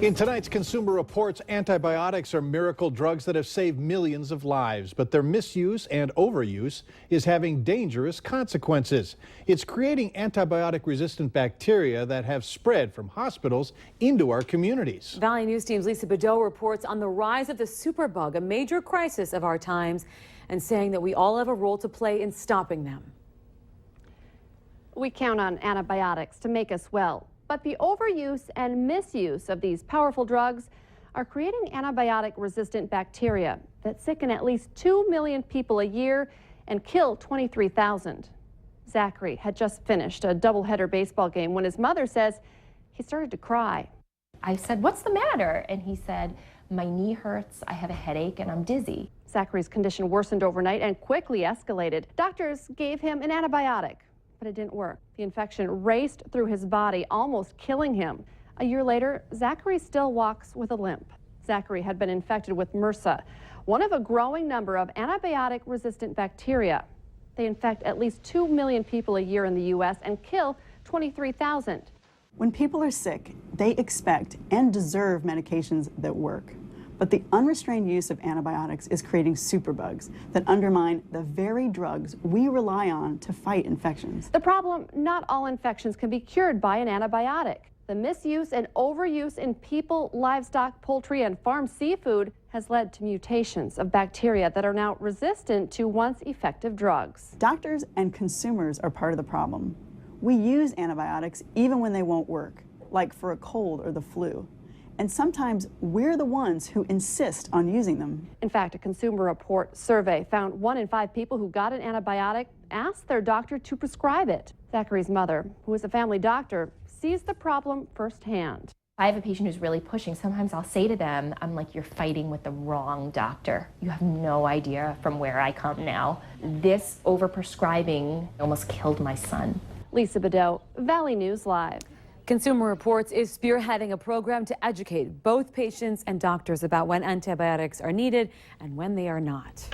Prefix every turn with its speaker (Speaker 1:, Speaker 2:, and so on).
Speaker 1: In tonight's Consumer Reports, antibiotics are miracle drugs that have saved millions of lives, but their misuse and overuse is having dangerous consequences. It's creating antibiotic-resistant bacteria that have spread from hospitals into our communities.
Speaker 2: Valley News Team's Lisa Bedeau reports on the rise of the superbug, a major crisis of our times, and saying that we all have a role to play in stopping them.
Speaker 3: We count on antibiotics to make us well. But the overuse and misuse of these powerful drugs are creating antibiotic-resistant bacteria that sicken at least 2 million people a year and kill 23,000. Zachary had just finished a doubleheader baseball game when his mother says he started to cry.
Speaker 4: I said, "What's the matter?" And he said, "My knee hurts, I have a headache, and I'm dizzy."
Speaker 3: Zachary's condition worsened overnight and quickly escalated. Doctors gave him an antibiotic, but it didn't work. The infection raced through his body, almost killing him. A year later, Zachary still walks with a limp. Zachary had been infected with MRSA, one of a growing number of antibiotic-resistant bacteria. They infect at least 2 million people a year in the U.S. and kill 23,000.
Speaker 5: When people are sick, they expect and deserve medications that work. But the unrestrained use of antibiotics is creating superbugs that undermine the very drugs we rely on to fight infections.
Speaker 3: The problem, not all infections can be cured by an antibiotic. The misuse and overuse in people, livestock, poultry, and farm seafood has led to mutations of bacteria that are now resistant to once effective drugs.
Speaker 5: Doctors and consumers are part of the problem. We use antibiotics even when they won't work, like for a cold or the flu. And sometimes we're the ones who insist on using them.
Speaker 3: In fact, a Consumer Report survey found 1 in 5 people who got an antibiotic asked their doctor to prescribe it. Zachary's mother, who is a family doctor, sees the problem firsthand.
Speaker 4: I have a patient who's really pushing. Sometimes I'll say to them, I'm like, "You're fighting with the wrong doctor. You have no idea from where I come now. This overprescribing almost killed my son."
Speaker 3: Lisa Bedeau, Valley News Live.
Speaker 2: Consumer Reports is spearheading a program to educate both patients and doctors about when antibiotics are needed and when they are not.